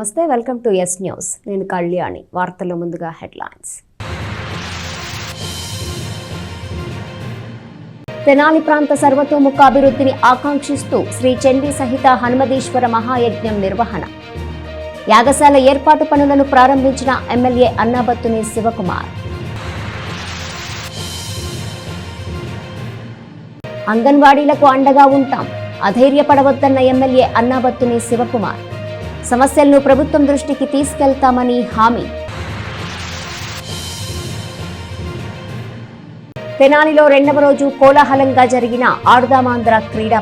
నమస్తే, welcome to yes news. నేను కళ్యాణి. వార్తల్లో ముందుగా హెడ్లైన్స్. తెనాలి ప్రాంత సర్వతోముఖ అభివృద్ధిని ఆకాంక్షిస్తూ శ్రీ చండీ సహిత హనుమదీశ్వర మహాయజ్ఞం నిర్వహణ. యాగశాల ఏర్పాటు పనులను ప్రారంభించిన ఎమ్మెల్యే అన్నాబత్తుని శివకుమార్. అంగన్వాడీలకు అండగా ఉంటాం, అధైర్యపడవద్దన్న ఎమ్మెల్యే అన్నాబత్తుని శివకుమార్. సమస్యలను ప్రభుత్వం దృష్టికి తీసుకెళ్తామని హామీ. తెనాలిలో రెండవ రోజు కోలాహలంగా జరిగిన ఆడుదామాంధ్ర క్రీడా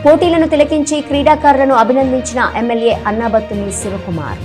పోటీలను తిలకించి క్రీడాకారులను అభినందించిన ఎమ్మెల్యే అన్నాబత్తుని శివకుమార్.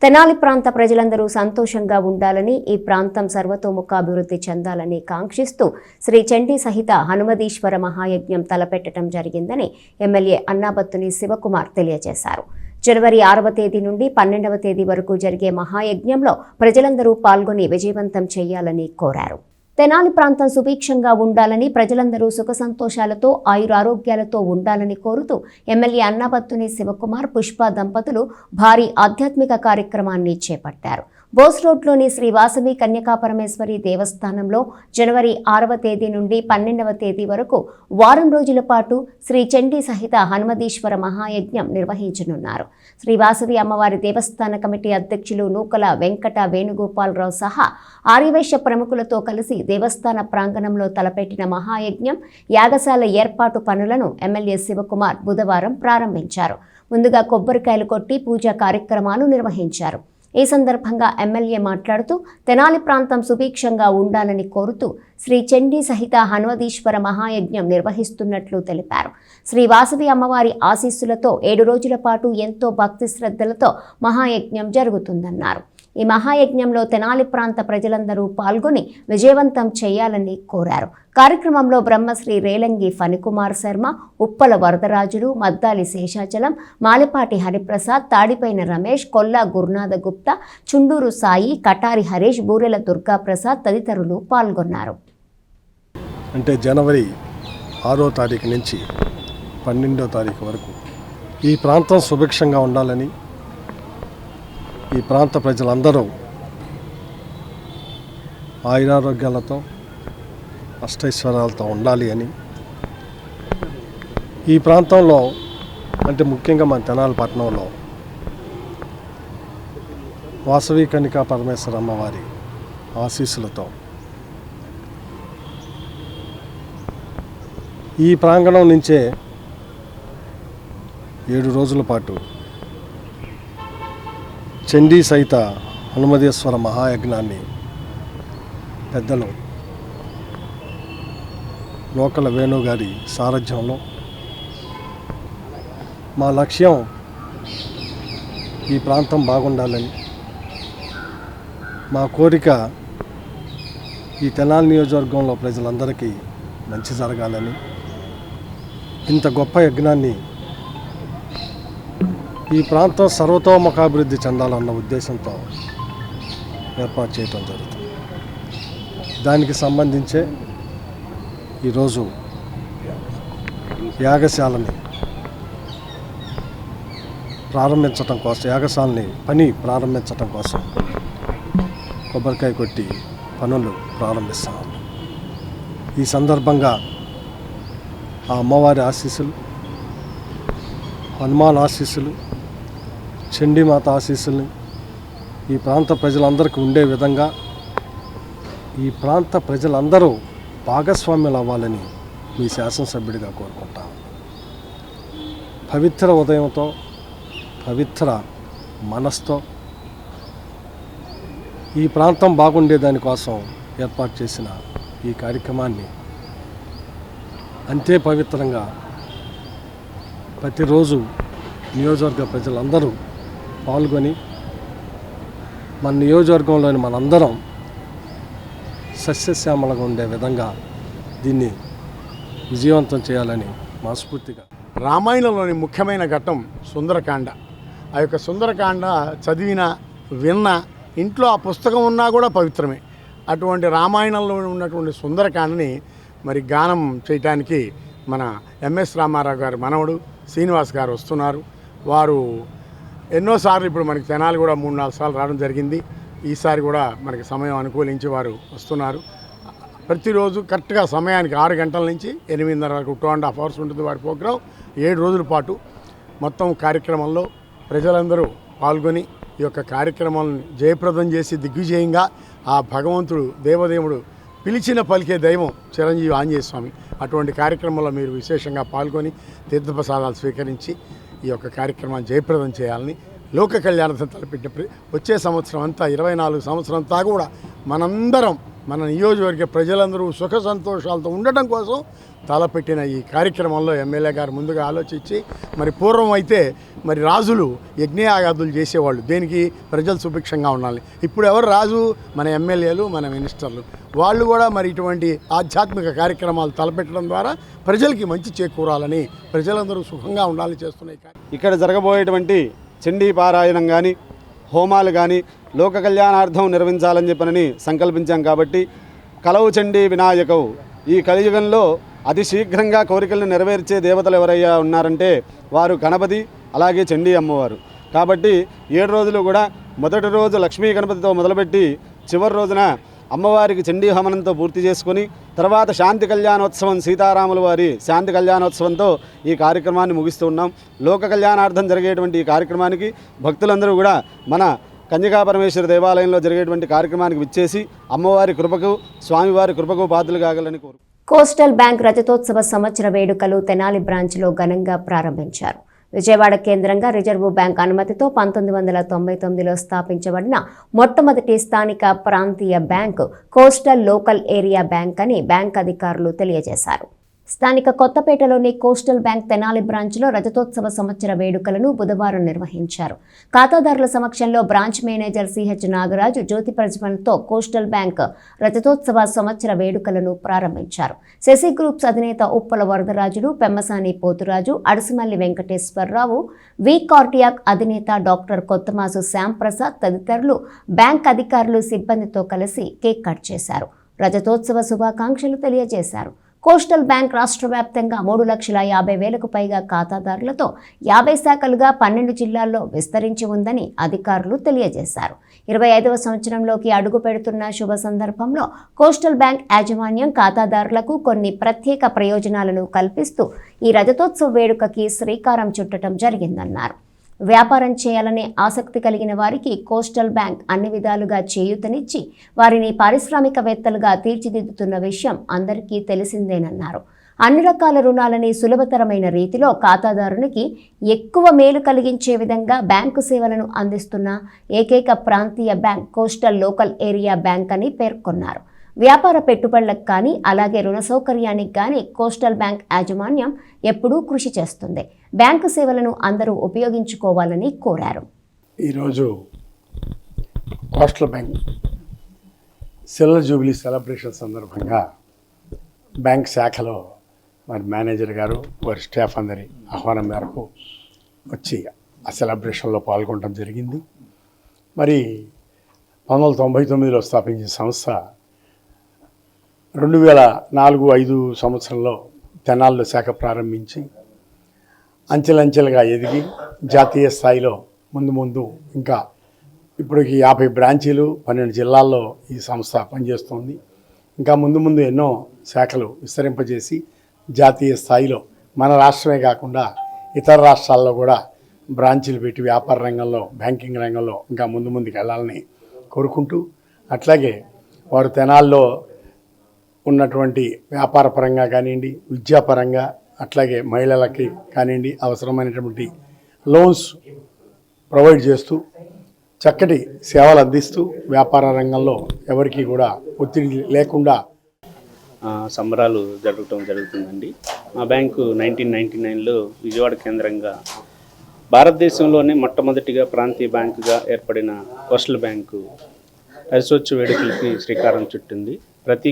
తెనాలి ప్రాంత ప్రజలందరూ సంతోషంగా ఉండాలని, ఈ ప్రాంతం సర్వతోముఖ అభివృద్ధి చెందాలని కాంక్షిస్తూ శ్రీ చండీ సహిత హనుమదీశ్వర మహాయజ్ఞం తలపెట్టడం జరిగిందని ఎమ్మెల్యే అన్నాబత్తుని శివకుమార్ తెలియజేశారు. జనవరి 6వ తేదీ నుండి 12వ తేదీ వరకు జరిగే మహాయజ్ఞంలో ప్రజలందరూ పాల్గొని విజయవంతం చేయాలని కోరారు. తెనాలి ప్రాంతం సుభిక్షంగా ఉండాలని, ప్రజలందరూ సుఖ సంతోషాలతో ఆయురారోగ్యాలతో ఉండాలని కోరుతూ ఎమ్మెల్యే అన్నాబత్తుని శివకుమార్, పుష్ప దంపతులు భారీ ఆధ్యాత్మిక కార్యక్రమాన్ని చేపట్టారు. బోస్ రోడ్లోని శ్రీ వాసవి కన్యకాపరమేశ్వరి దేవస్థానంలో జనవరి 6వ తేదీ నుండి 12వ తేదీ వరకు వారం రోజుల పాటు శ్రీ చండీ సహిత హనుమదీశ్వర మహాయజ్ఞం నిర్వహించనున్నారు. శ్రీ వాసవి అమ్మవారి దేవస్థాన కమిటీ అధ్యక్షులు నూకల వెంకట వేణుగోపాలరావు సహా ఆర్యవైశ్య ప్రముఖులతో కలిసి దేవస్థాన ప్రాంగణంలో తలపెట్టిన మహాయజ్ఞం యాగశాల ఏర్పాటు పనులను ఎమ్మెల్యే శివకుమార్ బుధవారం ప్రారంభించారు. ముందుగా కొబ్బరికాయలు కొట్టి పూజా కార్యక్రమాలు నిర్వహించారు. ఈ సందర్భంగా ఎమ్మెల్యే మాట్లాడుతూ తెనాలి ప్రాంతం సుభిక్షంగా ఉండాలని కోరుతూ శ్రీ చండీ సహిత హనుమదీశ్వర మహాయజ్ఞం నిర్వహిస్తున్నట్లు తెలిపారు. శ్రీ వాసవి అమ్మవారి ఆశీస్సులతో 7 రోజుల పాటు ఎంతో భక్తి శ్రద్ధలతో మహాయజ్ఞం జరుగుతుందన్నారు. ఈ మహాయజ్ఞంలో తెనాలి ప్రాంత ప్రజలందరూ పాల్గొని విజయవంతం చేయాలని కోరారు. కార్యక్రమంలో బ్రహ్మశ్రీ రేలంగి ఫణికుమార్ శర్మ, ఉప్పల వరదరాజులు, మద్దాలి శేషాచలం, మాలిపాటి హరిప్రసాద్, తాడిపైన రమేష్, కొల్లా గురునాథ గుప్తా, చుండూరు సాయి, కటారి హరీష్, బూరెల దుర్గాప్రసాద్ తదితరులు పాల్గొన్నారు. అంటే జనవరి 6వ తారీఖు నుంచి 12వ తారీఖు వరకు ఈ ప్రాంతం సుభిక్షంగా ఉండాలని, ఈ ప్రాంత ప్రజలందరూ ఆయురారోగ్యాలతో అష్టైశ్వర్యాలతో ఉండాలి అని, ఈ ప్రాంతంలో అంటే ముఖ్యంగా మన తెనాలి పట్టణంలో వాసవి కన్యకా పరమేశ్వర అమ్మవారి ఆశీస్సులతో ఈ ప్రాంగణం నుంచే 7 రోజుల పాటు చండీ సహిత హనుమదీశ్వర మహాయజ్ఞాన్ని పెద్దలు లోకల వేణు గారి సారథ్యంలో, మా లక్ష్యం ఈ ప్రాంతం బాగుండాలని, మా కోరిక ఈ తెనాలి నియోజకవర్గంలో ప్రజలందరికీ మంచి జరగాలని, ఇంత గొప్ప యజ్ఞాన్ని ఈ ప్రాంతం సర్వతోముఖాభివృద్ధి చెందాలన్న ఉద్దేశంతో ఏర్పాటు చేయడం జరుగుతుంది. దానికి సంబంధించే ఈరోజు యాగశాలని ప్రారంభించడం కోసం, యాగశాలని పని ప్రారంభించడం కోసం కొబ్బరికాయ కొట్టి పనులు ప్రారంభిస్తాం. ఈ సందర్భంగా ఆ అమ్మవారి ఆశీస్సులు, హనుమాన్ ఆశీస్సులు, చండీమాత ఆశీస్సుల్ని ఈ ప్రాంత ప్రజలందరికీ ఉండే విధంగా ఈ ప్రాంత ప్రజలందరూ భాగస్వామ్యులు అవ్వాలని మీ శాసనసభ్యుడిగా కోరుకుంటాం. పవిత్ర ఉదయంతో, పవిత్ర మనస్తో ఈ ప్రాంతం బాగుండే దానికోసం ఏర్పాటు చేసిన ఈ కార్యక్రమాన్ని అంతే పవిత్రంగా ప్రతిరోజు నియోజకవర్గ ప్రజలందరూ పాల్గొని మన నియోజకవర్గంలోని మనందరం సస్యశ్యామలంగా ఉండే విధంగా దీన్ని విజయవంతం చేయాలని మనస్ఫూర్తిగా. రామాయణంలోని ముఖ్యమైన ఘట్టం సుందరకాండ. ఆ యొక్క సుందరకాండ చదివిన, విన్న, ఇంట్లో ఆ పుస్తకం ఉన్నా కూడా పవిత్రమే. అటువంటి రామాయణంలో ఉన్నటువంటి సుందరకాండని మరి గానం చేయటానికి మన ఎంఎస్ రామారావు గారి మనవడు శ్రీనివాస్ గారు వస్తున్నారు. వారు ఎన్నోసార్లు ఇప్పుడు మనకి తెనాలి కూడా 3-4 సార్లు రావడం జరిగింది. ఈసారి కూడా మనకి సమయం అనుకూలించి వారు వస్తున్నారు. ప్రతిరోజు కరెక్ట్గా సమయానికి 6 గంటల నుంచి 8:30 వరకు 2.5 hours ఉంటుంది వారి ప్రోగ్రాం. 7 రోజుల పాటు మొత్తం కార్యక్రమంలో ప్రజలందరూ పాల్గొని ఈ యొక్క కార్యక్రమాలను జయప్రదం చేసి దిగ్విజయంగా ఆ భగవంతుడు దేవదేవుడు పిలిచిన పలికే దైవం చిరంజీవి ఆంజనేయ స్వామి అటువంటి కార్యక్రమంలో మీరు విశేషంగా పాల్గొని తీర్థప్రసాదాలు స్వీకరించి ఈ యొక్క కార్యక్రమాన్ని జయప్రదం చేయాలని లోక కళ్యాణం తలపెట్టిన వచ్చే సంవత్సరం అంతా 24 సంవత్సరం అంతా కూడా మనందరం మన నియోజకవర్గ ప్రజలందరూ సుఖ సంతోషాలతో ఉండటం కోసం తలపెట్టిన ఈ కార్యక్రమంలో ఎమ్మెల్యే గారు ముందుగా ఆలోచించి మరి పూర్వం అయితే మరి రాజులు యజ్ఞయాగాదులు చేసేవాళ్ళు దేనికి ప్రజలు సుభిక్షంగా ఉండాలి. ఇప్పుడు ఎవరు రాజు? మన ఎమ్మెల్యేలు, మన మినిస్టర్లు. వాళ్ళు కూడా మరి ఇటువంటి ఆధ్యాత్మిక కార్యక్రమాలు తలపెట్టడం ద్వారా ప్రజలకి మంచి చేకూరాలని ప్రజలందరూ సుఖంగా ఉండాలని చేస్తున్నాయి. ఇక్కడ జరగబోయేటువంటి చండీ పారాయణం కానీ హోమాలు కానీ లోక కళ్యాణార్థం నిర్వహించాలని చెప్పనని సంకల్పించాం. కాబట్టి కలవు చండీ వినాయకవు ఈ కలియుగంలో అతి శీఘ్రంగా కోరికలను నెరవేర్చే దేవతలు ఎవరయ్యా ఉన్నారంటే వారు గణపతి, అలాగే చండీ అమ్మవారు. కాబట్టి 7 రోజులు కూడా మొదటి రోజు లక్ష్మీ గణపతితో మొదలుపెట్టి చివరి రోజున అమ్మవారికి చండీ హవనంతో పూర్తి చేసుకొని తర్వాత శాంతి కళ్యాణోత్సవం సీతారాముల వారి శాంతి కళ్యాణోత్సవంతో ఈ కార్యక్రమాన్ని ముగిస్తూ ఉన్నాం. లోక కళ్యాణార్థం జరిగేటువంటి ఈ కార్యక్రమానికి భక్తులందరూ కూడా మన కన్యకాపరమేశ్వర దేవాలయంలో జరిగేటువంటి కార్యక్రమానికి విచ్చేసి అమ్మవారి కృపకు స్వామివారి కృపకు పాత్రలు కాగలని కోరు. కోస్టల్ బ్యాంక్ రజతోత్సవ సంవత్సర వేడుకలు తెనాలి బ్రాంచ్లో ఘనంగా ప్రారంభించారు. విజయవాడ కేంద్రంగా రిజర్వ్ బ్యాంక్ అనుమతితో 1999లో స్థాపించబడిన మొట్టమొదటి స్థానిక ప్రాంతీయ bank coastal local area bank అని బ్యాంక్ అధికారులు తెలియజేశారు. స్థానిక కొత్తపేటలోని కోస్టల్ బ్యాంక్ తెనాలి బ్రాంచ్లో రజతోత్సవ సంవత్సర వేడుకలను బుధవారం నిర్వహించారు. ఖాతాదారుల సమక్షంలో బ్రాంచ్ మేనేజర్ సిహెచ్ నాగరాజు జ్యోతి ప్రజ్వలనతో కోస్టల్ బ్యాంక్ రజతోత్సవ సంవత్సర వేడుకలను ప్రారంభించారు. శశి గ్రూప్స్ అధినేత ఉప్పల వరదరాజులు, పెమ్మసాని పోతురాజు, అడిసిమల్లి వెంకటేశ్వరరావు, వి కార్టియాక్ అధినేత డాక్టర్ కొత్తమాసు శ్యాంప్రసాద్ తదితరులు బ్యాంక్ అధికారులు సిబ్బందితో కలిసి కేక్ కట్ చేశారు. రజతోత్సవ శుభాకాంక్షలు తెలియజేశారు. కోస్టల్ బ్యాంక్ రాష్ట్ర వ్యాప్తంగా 3,50,000కు పైగా ఖాతాదారులతో 50 శాఖలుగా 12 జిల్లాల్లో విస్తరించి ఉందని అధికారులు తెలియజేశారు. 25వ సంవత్సరంలోకి అడుగు పెడుతున్న శుభ సందర్భంలో కోస్టల్ బ్యాంక్ యాజమాన్యం ఖాతాదారులకు కొన్ని ప్రత్యేక ప్రయోజనాలను కల్పిస్తూ ఈ రజతోత్సవ వేడుకకి శ్రీకారం చుట్టడం జరిగిందన్నారు. వ్యాపారం చేయాలనే ఆసక్తి కలిగిన వారికి కోస్టల్ బ్యాంక్ అన్ని విధాలుగా చేయూతనిచ్చి వారిని పారిశ్రామికవేత్తలుగా తీర్చిదిద్దుతున్న విషయం అందరికీ తెలిసిందేనన్నారు. అన్ని రకాల రుణాలని సులభతరమైన రీతిలో ఖాతాదారునికి ఎక్కువ మేలు కలిగించే విధంగా బ్యాంకు సేవలను అందిస్తున్న ఏకైక ప్రాంతీయ bank coastal local area bank అని పేర్కొన్నారు. వ్యాపార పెట్టుబడులకు కానీ అలాగే రుణ సౌకర్యానికి కానీ కోస్టల్ బ్యాంక్ యాజమాన్యం ఎప్పుడూ కృషి చేస్తుంది. బ్యాంకు సేవలను అందరూ ఉపయోగించుకోవాలని కోరారు. ఈరోజు coastal bank silver jubilee celebration సందర్భంగా బ్యాంక్ శాఖలో మరి మేనేజర్ గారు వారి స్టాఫ్ అందరి ఆహ్వానం మేరకు వచ్చి ఆ సెలబ్రేషన్లో పాల్గొనడం జరిగింది. మరి 1999లో స్థాపించిన సంస్థ 2004-05 సంవత్సరంలో తెనాల్లో శాఖ ప్రారంభించి అంచెలంచెలుగా ఎదిగి జాతీయ స్థాయిలో ముందు ఇంకా ఇప్పటికి 50 బ్రాంచీలు 12 జిల్లాల్లో ఈ సంస్థ పనిచేస్తుంది. ఇంకా ముందు ఎన్నో శాఖలు విస్తరింపజేసి జాతీయ స్థాయిలో మన రాష్ట్రమే కాకుండా ఇతర రాష్ట్రాల్లో కూడా బ్రాంచీలు పెట్టి వ్యాపార రంగంలో బ్యాంకింగ్ రంగంలో ఇంకా ముందుకు వెళ్ళాలని కోరుకుంటూ, అట్లాగే వారు తెనాల్లో ఉన్నటువంటి వ్యాపార పరంగా కానివ్వండి, విద్యాపరంగా, అట్లాగే మహిళలకి కానివ్వండి అవసరమైనటువంటి లోన్స్ ప్రొవైడ్ చేస్తూ చక్కటి సేవలు అందిస్తూ వ్యాపార రంగంలో ఎవరికి కూడా ఒత్తిడి లేకుండా సంబరాలు జరుగుతుందండి. మా బ్యాంకు 1999లో విజయవాడ కేంద్రంగా భారతదేశంలోనే మొట్టమొదటిగా ప్రాంతీయ బ్యాంకుగా ఏర్పడిన కోస్టల్ బ్యాంకు రజతోత్సవ వేడుకలకి శ్రీకారం చుట్టింది. ప్రతి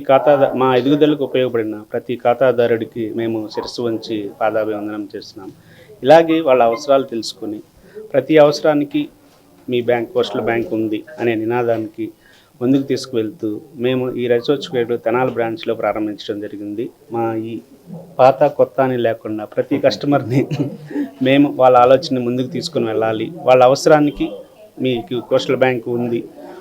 మా ఎదుగుదలకు ఉపయోగపడిన ప్రతి ఖాతాదారుడికి మేము శిరస్సు వంచి పాదాభివందనం చేస్తున్నాం. ఇలాగే వాళ్ళ అవసరాలు తెలుసుకొని ప్రతి అవసరానికి మీ బ్యాంక్ కోస్టల్ బ్యాంక్ ఉంది అనే నినాదానికి ముందుకు తీసుకువెళ్తూ మేము ఈ రిసోర్స్ స్క్వేర్ తెనాలి బ్రాంచ్లో ప్రారంభించడం జరిగింది. మా ఈ పాత కొత్త అని లేకుండా ప్రతి కస్టమర్ని మేము వాళ్ళ ఆలోచనని ముందుకు తీసుకుని వెళ్ళాలి. వాళ్ళ అవసరానికి మీకు కోస్టల్ బ్యాంక్ ఉంది,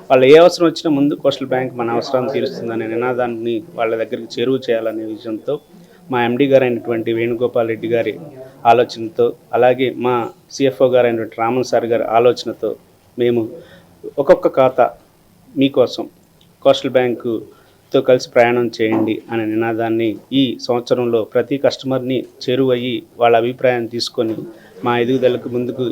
వాళ్ళు ఏ అవసరం వచ్చినా ముందు కోస్టల్ బ్యాంక్ మన అవసరాన్ని తీరుస్తుందనే నినాదాన్ని వాళ్ళ దగ్గరికి చేరువ చేయాలనే విషయంతో మా ఎండి గారు అయినటువంటి వేణుగోపాల్ రెడ్డి గారి ఆలోచనతో, అలాగే మా సిఎఫ్ఓ గారు అయినటువంటి రామన్ సార్ గారి ఆలోచనతో మేము ఒక్కొక్క ఖాతా మీకోసం కోస్టల్ బ్యాంకుతో కలిసి ప్రయాణం చేయండి అనే నినాదాన్ని ఈ సంవత్సరంలో ప్రతి కస్టమర్ని చేరువయ్యి వాళ్ళ అభిప్రాయాన్ని తీసుకొని మా ఎదుగుదలకు ముందుకు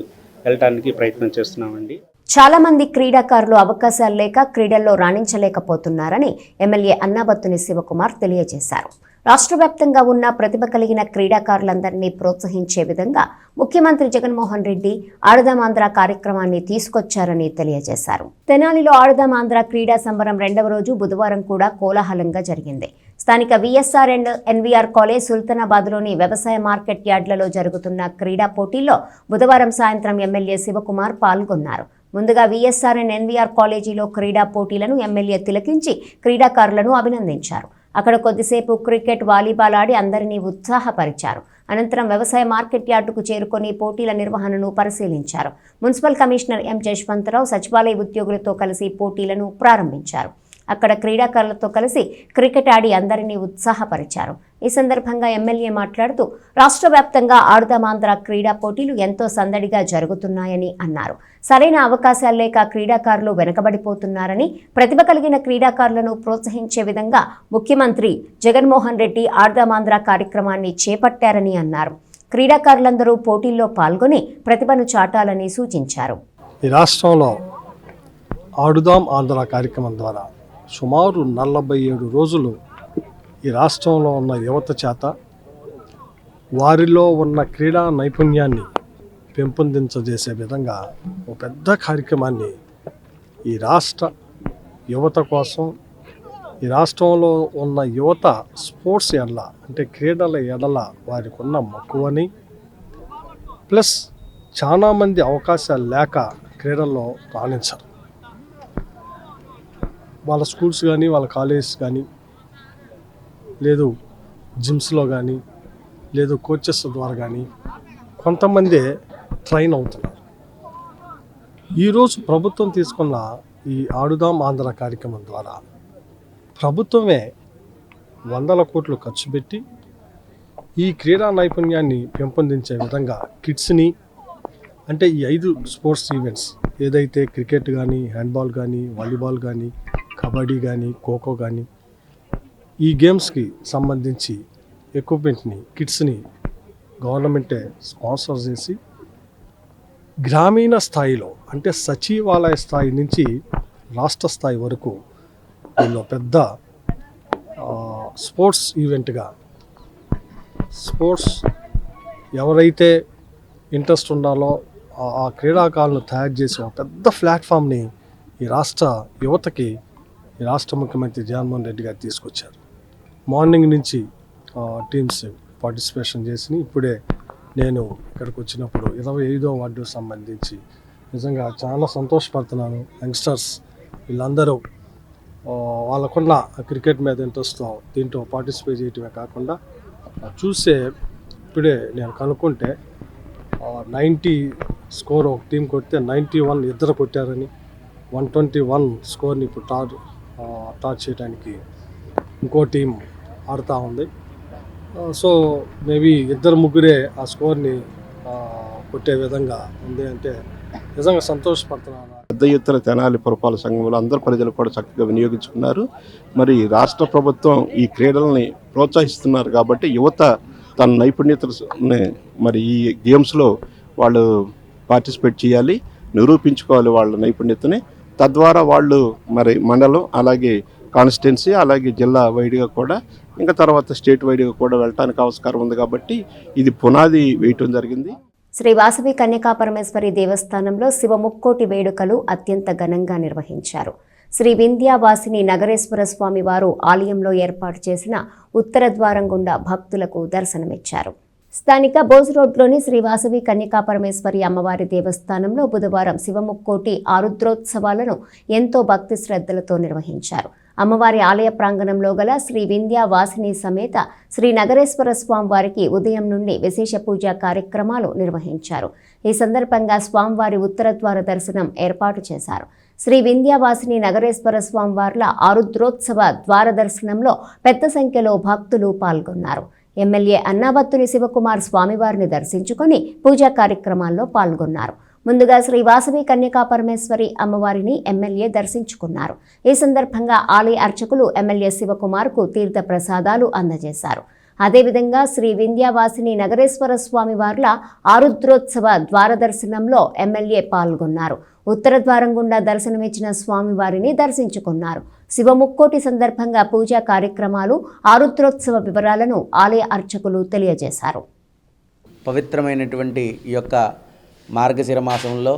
వెళ్ళటానికి ప్రయత్నం చేస్తున్నామండి. చాలా మంది క్రీడాకారులు అవకాశాలు లేక క్రీడల్లో రాణించలేకపోతున్నారని ఎమ్మెల్యే అన్నాబత్తుని శివకుమార్ తెలియజేశారు. రాష్ట్ర వ్యాప్తంగా ఉన్న ప్రతిభ కలిగిన క్రీడాకారులందరినీ ప్రోత్సహించే విధంగా ముఖ్యమంత్రి జగన్మోహన్ రెడ్డి ఆడదామాంధ్ర కార్యక్రమాన్ని తీసుకొచ్చారని తెలియజేశారు. తెనాలిలో ఆడదామాంధ్ర క్రీడా సంబరం 2వ రోజు బుధవారం కూడా కోలాహలంగా జరిగింది. స్థానిక విఎస్ఆర్ అండ్ ఎన్వీఆర్ కాలేజ్ సుల్తానాబాద్లోని వ్యవసాయ మార్కెట్ యార్డ్లలో జరుగుతున్న క్రీడా పోటీల్లో బుధవారం సాయంత్రం ఎమ్మెల్యే శివకుమార్ పాల్గొన్నారు. ముందుగా విఎస్ఆర్ అండ్ ఎన్వీఆర్ కాలేజీలో క్రీడా పోటీలను ఎమ్మెల్యే తిలకించి క్రీడాకారులను అభినందించారు. అక్కడ కొద్దిసేపు క్రికెట్, వాలీబాల్ ఆడి అందరినీ ఉత్సాహపరిచారు. అనంతరం వ్యవసాయ మార్కెట్ యార్డుకు చేరుకొని పోటీల నిర్వహణను పరిశీలించారు. మున్సిపల్ కమిషనర్ ఎం జశ్వంతరావు సచివాలయ ఉద్యోగులతో కలిసి పోటీలను ప్రారంభించారు. అక్కడ క్రీడాకారులతో కలిసి క్రికెట్ ఆడి అందరినీ ఉత్సాహపరిచారు. ఈ సందర్భంగా ఎమ్మెల్యే మాట్లాడుతూ రాష్ట్ర వ్యాప్తంగా ఆడదామాంధ్ర క్రీడా పోటీలు ఎంతో సందడిగా జరుగుతున్నాయని అన్నారు. సరైన అవకాశాలు లేక క్రీడాకారులు వెనకబడిపోతున్నారని, ప్రతిభ కలిగిన క్రీడాకారులను ప్రోత్సహించే విధంగా ముఖ్యమంత్రి జగన్మోహన్ రెడ్డి ఆడదామాంధ్ర కార్యక్రమాన్ని చేపట్టారని అన్నారు. క్రీడాకారులందరూ పోటీల్లో పాల్గొని ప్రతిభను చాటాలని సూచించారు. ఈ రాష్ట్రంలో ఆడుదాం ఆంధ్ర కార్యక్రమం ద్వారా సుమారు 47 రోజులు ఈ రాష్ట్రంలో ఉన్న యువత చేత వారిలో ఉన్న క్రీడా నైపుణ్యాన్ని పెంపొందించజేసే విధంగా ఒక పెద్ద కార్యక్రమాన్ని ఈ రాష్ట్ర యువత కోసం, ఈ రాష్ట్రంలో ఉన్న యువత స్పోర్ట్స్ ఎడల అంటే క్రీడల ఎడల వారికి ఉన్న మక్కువని, ప్లస్ చాలామంది అవకాశాలు లేక క్రీడల్లో రాణించరు. వాళ్ళ స్కూల్స్ కానీ, వాళ్ళ కాలేజెస్ కానీ, లేదు జిమ్స్లో కానీ, లేదు కోచెస్ ద్వారా కానీ కొంతమంది ట్రైన్ అవుతున్నారు. ఈరోజు ప్రభుత్వం తీసుకున్న ఈ ఆడుదాం ఆంధ్ర కార్యక్రమం ద్వారా ప్రభుత్వమే 100 కోట్లు ఖర్చు పెట్టి ఈ క్రీడా నైపుణ్యాన్ని పెంపొందించే విధంగా కిడ్స్ని, అంటే ఈ 5 స్పోర్ట్స్ ఈవెంట్స్ ఏదైతే క్రికెట్ కానీ, హ్యాండ్బాల్ కానీ, వాలీబాల్ కానీ, కబడ్డీ కానీ, ఖోఖో కానీ, ఈ గేమ్స్కి సంబంధించి ఎక్విప్మెంట్ని, కిట్స్ని గవర్నమెంటే స్పాన్సర్ చేసి గ్రామీణ స్థాయిలో అంటే సచివాలయ స్థాయి నుంచి రాష్ట్ర స్థాయి వరకు వీళ్ళు పెద్ద స్పోర్ట్స్ ఈవెంట్గా, స్పోర్ట్స్ ఎవరైతే ఇంట్రెస్ట్ ఉండాలో ఆ క్రీడాకారులను తయారు చేసే ఒక పెద్ద ప్లాట్ఫామ్ని ఈ రాష్ట్ర యువతకి ఈ రాష్ట్ర ముఖ్యమంత్రి జగన్మోహన్ రెడ్డి గారు తీసుకొచ్చారు. మార్నింగ్ నుంచి టీమ్స్ పార్టిసిపేషన్ చేసి ఇప్పుడే నేను ఇక్కడికి వచ్చినప్పుడు 25వ వార్డుకు సంబంధించి నిజంగా చాలా సంతోషపడుతున్నాను. యంగ్స్టర్స్ వీళ్ళందరూ వాళ్ళకున్న క్రికెట్ మీద ఇంట్రెస్ట్తో దీంట్లో పార్టిసిపేట్ చేయటమే కాకుండా చూసే ఇప్పుడే నేను కనుక్కుంటే 90 స్కోర్ ఒక టీం కొడితే 91 ఇద్దరు కొట్టారని, 121 స్కోర్ని ఇప్పుడు టార్చ్ చేయడానికి ఇంకో టీం ఆడుతూ ఉంది. సో మేబీ 2-3 ఆ స్కోర్ని కొట్టే విధంగా ఉంది అంటే నిజంగా సంతోషపడుతున్నాను. పెద్ద ఎత్తున తెనాలి పురపాలక సంఘంలో అందరు ప్రజలు కూడా చక్కగా వినియోగించుకున్నారు. మరి రాష్ట్ర ప్రభుత్వం ఈ క్రీడల్ని ప్రోత్సహిస్తున్నారు కాబట్టి యువత తన నైపుణ్యతని మరి ఈ గేమ్స్లో వాళ్ళు పార్టిసిపేట్ చేయాలి, నిరూపించుకోవాలి వాళ్ళ నైపుణ్యతని. తద్వారా వాళ్ళు మరి మండలం, అలాగే కాన్స్టిట్యున్సీ, అలాగే జిల్లా వైడ్గా కూడా, ఇంకా తర్వాత స్టేట్ వైడ్గా కూడా వెళ్ళడానికి ఆస్కారం ఉంది. కాబట్టి ఇది పునాది వేయటం జరిగింది. శ్రీ వాసవి కన్యకాపరమేశ్వరి దేవస్థానంలో శివ ముక్కోటి వేడుకలు అత్యంత ఘనంగా నిర్వహించారు. శ్రీ వింధ్యావాసిని నగరేశ్వర స్వామి వారు ఆలయంలో ఏర్పాటు చేసిన ఉత్తర ద్వారం గుండా భక్తులకు దర్శనమిచ్చారు. స్థానిక బోస్ రోడ్లోని శ్రీ వాసవి కన్యకాపరమేశ్వరి అమ్మవారి దేవస్థానంలో బుధవారం శివముక్కోటి ఆరుద్రోత్సవాలను ఎంతో భక్తి శ్రద్ధలతో నిర్వహించారు. అమ్మవారి ఆలయ ప్రాంగణంలో గల శ్రీ వింధ్యా వాసిని సమేత శ్రీ నగరేశ్వర స్వామివారికి ఉదయం నుండి విశేష పూజా కార్యక్రమాలు నిర్వహించారు. ఈ సందర్భంగా స్వామివారి ఉత్తర ద్వార దర్శనం ఏర్పాటు చేశారు. శ్రీ వింధ్యావాసిని నగరేశ్వర స్వామివార్ల ఆరుద్రోత్సవ ద్వార దర్శనంలో పెద్ద సంఖ్యలో భక్తులు పాల్గొన్నారు. ఎమ్మెల్యే అన్నాబత్తుని శివకుమార్ స్వామివారిని దర్శించుకొని పూజా కార్యక్రమాల్లో పాల్గొన్నారు. ముందుగా శ్రీ వాసవి కన్యకాపరమేశ్వరి అమ్మవారిని ఎమ్మెల్యే దర్శించుకున్నారు. ఈ సందర్భంగా ఆలయ అర్చకులు ఎమ్మెల్యే శివకుమార్కు తీర్థ ప్రసాదాలు అందజేశారు. అదేవిధంగా శ్రీ వింధ్యావాసిని నగరేశ్వర స్వామివార్ల ఆరుద్రోత్సవ ద్వార దర్శనంలో ఎమ్మెల్యే పాల్గొన్నారు. ఉత్తర ద్వారం గుండా దర్శనమిచ్చిన స్వామివారిని దర్శించుకున్నారు. శివముక్కోటి సందర్భంగా పూజా కార్యక్రమాలు, ఆరుద్రోత్సవ వివరాలను ఆలయ అర్చకులు తెలియజేశారు. పవిత్రమైనటువంటి ఈ యొక్క మార్గశిర మాసంలో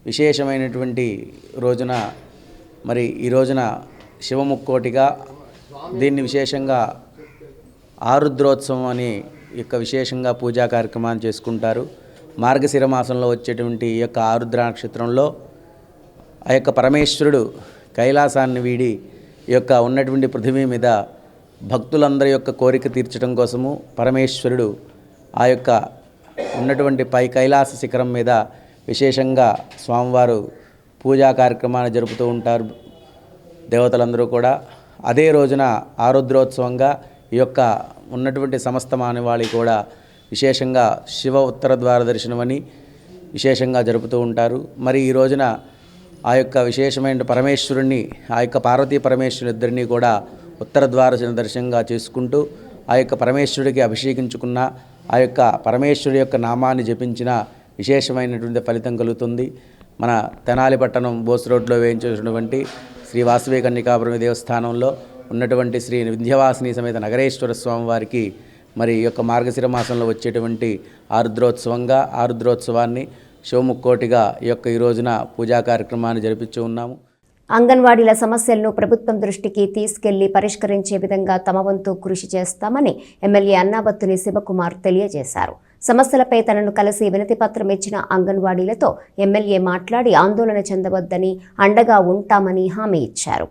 విశేషమైనటువంటి రోజున మరి ఈ రోజున శివముక్కోటిగా దీన్ని విశేషంగా ఆరుద్రోత్సవం అని యొక్క విశేషంగా పూజా కార్యక్రమాన్ని చేసుకుంటారు. మార్గశిర మాసంలో వచ్చేటువంటి ఈ యొక్క ఆరుద్ర నక్షత్రంలో ఆ యొక్క పరమేశ్వరుడు కైలాసాన్ని వీడి ఈ యొక్క ఉన్నటువంటి పృథివీ మీద భక్తులందరి యొక్క కోరిక తీర్చడం కోసము పరమేశ్వరుడు ఆ యొక్క ఉన్నటువంటి పై కైలాస శిఖరం మీద విశేషంగా స్వామివారు పూజా కార్యక్రమాన్ని జరుపుతూ ఉంటారు దేవతలందరూ కూడా. అదే రోజున ఆరుద్రోత్సవంగా ఈ యొక్క ఉన్నటువంటి సమస్త మానవాళి కూడా విశేషంగా శివ ఉత్తర ద్వార దర్శనమని విశేషంగా జరుపుతూ ఉంటారు. మరి ఈ రోజున ఆ యొక్క విశేషమైన పరమేశ్వరుణ్ణి, ఆ యొక్క పార్వతీ పరమేశ్వరుని ఇద్దరిని కూడా ఉత్తర ద్వార దర్శనంగా చేసుకుంటూ ఆ యొక్క పరమేశ్వరుడికి అభిషేకించుకున్న, ఆ యొక్క పరమేశ్వరుడి యొక్క నామాన్ని జపించిన విశేషమైనటువంటి ఫలితం కలుగుతుంది. మన తెనాలి పట్టణం బోస్ రోడ్లో వేయించినటువంటి శ్రీ వాసవి కన్యకాపురం దేవస్థానంలో ఉన్నటువంటి శ్రీ వింధ్యవాసిని సమేత నగరేశ్వర స్వామి వారికి మరి ఈ యొక్క మార్గశిర మాసంలో వచ్చేటువంటి ఆరుద్రోత్సవాన్ని శివముక్కోటిగా ఈ యొక్క ఈ రోజున పూజా కార్యక్రమాన్ని జరిపించి ఉన్నాము. అంగన్వాడీల సమస్యలను ప్రభుత్వం దృష్టికి తీసుకెళ్లి పరిష్కరించే విధంగా తమ వంతు కృషి చేస్తామని ఎమ్మెల్యే అన్నాబత్తుని శివకుమార్ తెలియజేశారు. సమస్యలపై తనను కలిసి వినతిపత్రం ఇచ్చిన అంగన్వాడీలతో ఎమ్మెల్యే మాట్లాడి ఆందోళన చెందవద్దని, అండగా ఉంటామని హామీ ఇచ్చారు.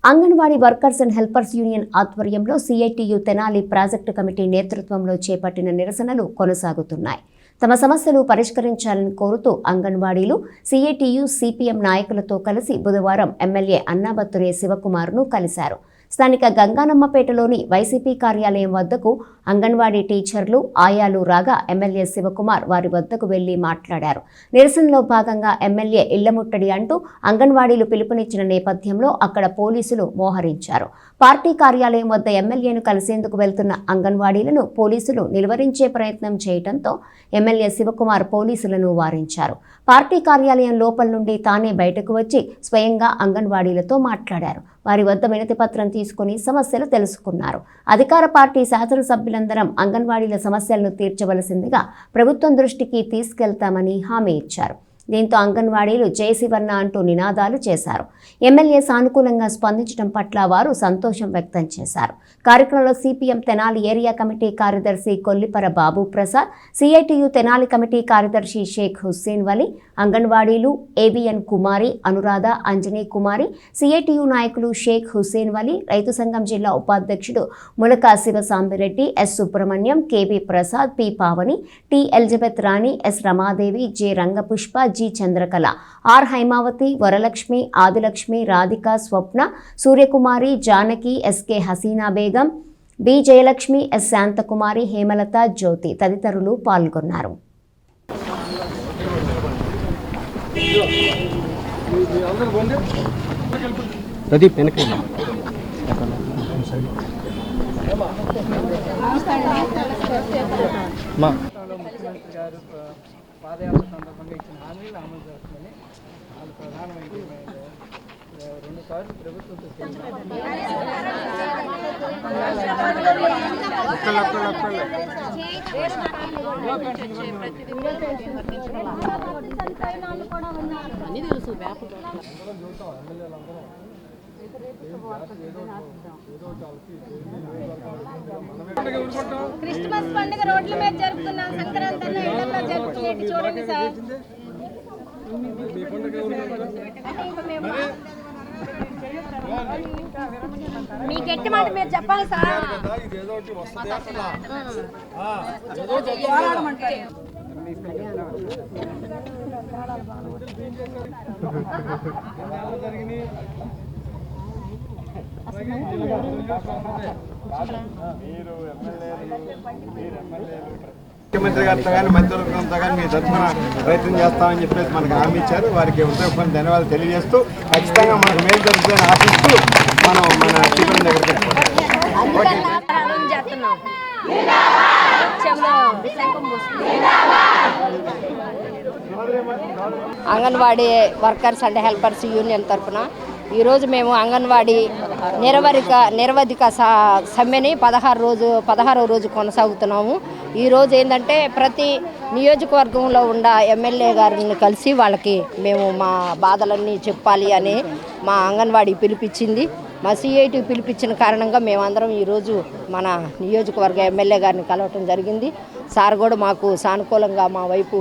Anganwadi workers and helpers union ఆధ్వర్యంలో సిఐటియు తెనాలి ప్రాజెక్టు కమిటీ నేతృత్వంలో చేపట్టిన నిరసనలు కొనసాగుతున్నాయి. తమ సమస్యలు పరిష్కరించాలని కోరుతూ అంగన్వాడీలు సిఐటియు సిపిఎం నాయకులతో కలిసి బుధవారం ఎమ్మెల్యే అన్నాబత్తుని శివకుమార్ను కలిశారు. స్థానిక గంగానమ్మపేటలోని వైసీపీ కార్యాలయం వద్దకు అంగన్వాడీ టీచర్లు, ఆయాలు రాగా ఎమ్మెల్యే శివకుమార్ వారి వద్దకు వెళ్లి మాట్లాడారు. నిరసనలో భాగంగా ఎమ్మెల్యే ఇళ్ల ముట్టడి అంటూ అంగన్వాడీలు పిలుపునిచ్చిన నేపథ్యంలో అక్కడ పోలీసులు మోహరించారు. పార్టీ కార్యాలయం వద్ద ఎమ్మెల్యేను కలిసేందుకు వెళ్తున్న అంగన్వాడీలను పోలీసులు నిలువరించే ప్రయత్నం చేయడంతో ఎమ్మెల్యే శివకుమార్ పోలీసులను వారించారు. పార్టీ కార్యాలయం లోపల నుండి తానే బయటకు వచ్చి స్వయంగా అంగన్వాడీలతో మాట్లాడారు. వారి వద్ద వినతి పత్రం తీసుకుని సమస్యలు తెలుసుకున్నారు. అధికార పార్టీ శాసనసభ్యులందరం అంగన్వాడీల సమస్యలను తీర్చవలసిందిగా ప్రభుత్వం దృష్టికి తీసుకెళ్తామని హామీ ఇచ్చారు. దీంతో అంగన్వాడీలు జై శివన్న అంటూ నినాదాలు చేశారు. ఎమ్మెల్యే సానుకూలంగా స్పందించడం పట్ల వారు సంతోషం వ్యక్తం చేశారు. కార్యక్రమంలో సిపిఎం తెనాలి ఏరియా కమిటీ కార్యదర్శి కొల్లిపర బాబు ప్రసాద్, సిఐటియు తెనాలి కమిటీ కార్యదర్శి షేక్ హుస్సేన్ వలి, అంగన్వాడీలు ఏబిఎన్ కుమారి, అనురాధ, అంజనీ కుమారి, సిఐటియు నాయకులు షేక్ హుస్సేన్ వలి, రైతు సంఘం జిల్లా ఉపాధ్యక్షుడు Mulaka Sivasambireddy, S Subrahmanyam, KV Prasad, P Pavani, T Elizabeth Rani, S Ramadevi, J Rangapushpa, G Chandrakala, R Haimavathi, Varalakshmi, Adilakshmi, Radhika, Swapna, Suryakumari, Janaki, SK Haseena Begum, B Jayalakshmi, S Santhakumari, Hemalatha, Jyothi తదితరులు పాల్గొన్నారు. పాదయాత్ర సందర్భంగా ఇచ్చిన హామీలు అమలు చేస్తుందని వాళ్ళు ప్రధానమైనటువంటి 2 సార్లు ప్రభుత్వంతో క్రిస్మస్ పండుగ రోడ్ల మీద జరుపుకున్నాం, సంక్రాంతి అన్న ఇళ్లలో జరుపుకునేది చూడండి సార్. మీ గట్టి మాట మీరు చెప్పాలి సార్. ముఖ్యమంత్రి గారితో కానీ మంత్రివర్గంతో కానీ మీ తరఫున ప్రయత్నం చేస్తామని చెప్పేసి మనకు హామీ ఇచ్చారు. వారికి హృదయపూర్వక ధన్యవాదాలు తెలియజేస్తూ ఖచ్చితంగా మనకు మేలు జరుగుతుందని ఆశిస్తూ మనం మన టీవీ దగ్గరికి చేస్తున్నాం. Anganwadi workers and helpers union తరఫున ఈరోజు మేము అంగన్వాడీ నిరవధిక సమ్మెని 16వ రోజు కొనసాగుతున్నాము. ఈరోజు ఏంటంటే ప్రతి నియోజకవర్గంలో ఉన్న ఎమ్మెల్యే గారిని కలిసి వాళ్ళకి మేము మా బాధలన్నీ చెప్పాలి అని మా అంగన్వాడీ పిలిపించింది. మా సిఐటి పిలిపించిన కారణంగా మేమందరం ఈరోజు మన నియోజకవర్గ ఎమ్మెల్యే గారిని కలవటం జరిగింది. సార్ కూడా మాకు సానుకూలంగా మా వైపు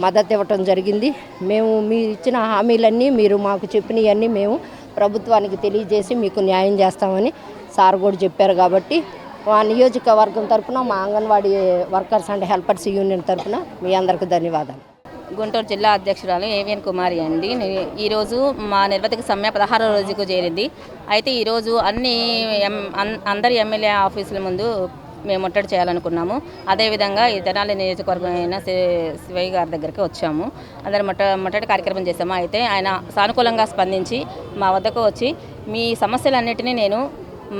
మద్దతు ఇవ్వటం జరిగింది. మేము మీరు ఇచ్చిన హామీలన్నీ మీరు మాకు చెప్పినవన్నీ మేము ప్రభుత్వానికి తెలియజేసి మీకు న్యాయం చేస్తామని సార్ కూడా చెప్పారు. కాబట్టి మా నియోజకవర్గం తరఫున మా anganwadi workers and helpers union తరఫున మీ అందరికీ ధన్యవాదాలు. గుంటూరు జిల్లా అధ్యక్షురాలు ఏవిఎన్ కుమారి అండి. ఈరోజు మా నిర్వధిక సమ్మె 16వ రోజుకు చేరింది. అయితే ఈరోజు అందరి ఎమ్మెల్యే ఆఫీసుల ముందు మేము ముట్టడి చేయాలనుకున్నాము. అదేవిధంగా ఈ తెనాలి నియోజకవర్గం అయిన శివయ్య గారి దగ్గరికి వచ్చాము. అందరం ముట్టడి కార్యక్రమం చేసాము. అయితే ఆయన సానుకూలంగా స్పందించి మా వద్దకు వచ్చి మీ సమస్యలన్నిటినీ నేను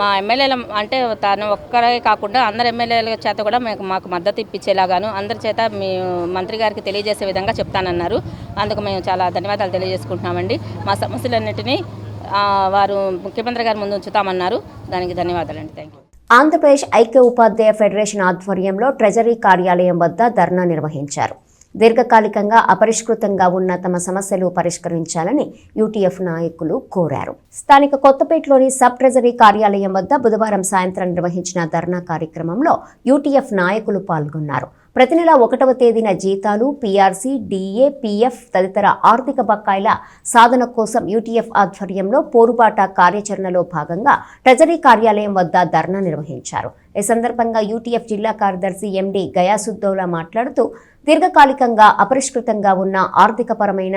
మా ఎమ్మెల్యేల అంటే తను ఒక్కరే కాకుండా అందరు ఎమ్మెల్యేల చేత కూడా మాకు మద్దతు ఇప్పించేలాగాను అందరి చేత మీ మంత్రి గారికి తెలియజేసే విధంగా చెప్తానన్నారు. అందుకు మేము చాలా ధన్యవాదాలు తెలియజేసుకుంటున్నామండి. మా సమస్యలన్నిటినీ వారు ముఖ్యమంత్రి గారి ముందు ఉంచుతామన్నారు. దానికి ధన్యవాదాలండి. Thank you. ఆంధ్రప్రదేశ్ ఐక్య ఉపాధ్యాయ ఫెడరేషన్ ఆధ్వర్యంలో ట్రెజరీ కార్యాలయం వద్ద ధర్నా నిర్వహించారు. దీర్ఘకాలికంగా అపరిష్కృతంగా ఉన్న తమ సమస్యలు పరిష్కరించాలని యూటీఎఫ్ నాయకులు కోరారు. స్థానిక కొత్తపేటలోని సబ్ ట్రెజరీ కార్యాలయం వద్ద బుధవారం సాయంత్రం నిర్వహించిన ధర్నా కార్యక్రమంలో యూటీఎఫ్ నాయకులు పాల్గొన్నారు. ప్రతి నెల 1వ తేదీన జీతాలు, పీఆర్సీ, డీఏ, పీఎఫ్ తదితర ఆర్థిక బకాయిల సాధన కోసం యూటీఎఫ్ ఆధ్వర్యంలో పోరుబాట కార్యాచరణలో భాగంగా ట్రెజరీ కార్యాలయం వద్ద ధర్నా నిర్వహించారు. ఈ సందర్భంగా యూటీఎఫ్ జిల్లా కార్యదర్శి ఎండి గయాసుద్దౌలా మాట్లాడుతూ దీర్ఘకాలికంగా అపరిష్కృతంగా ఉన్న ఆర్థికపరమైన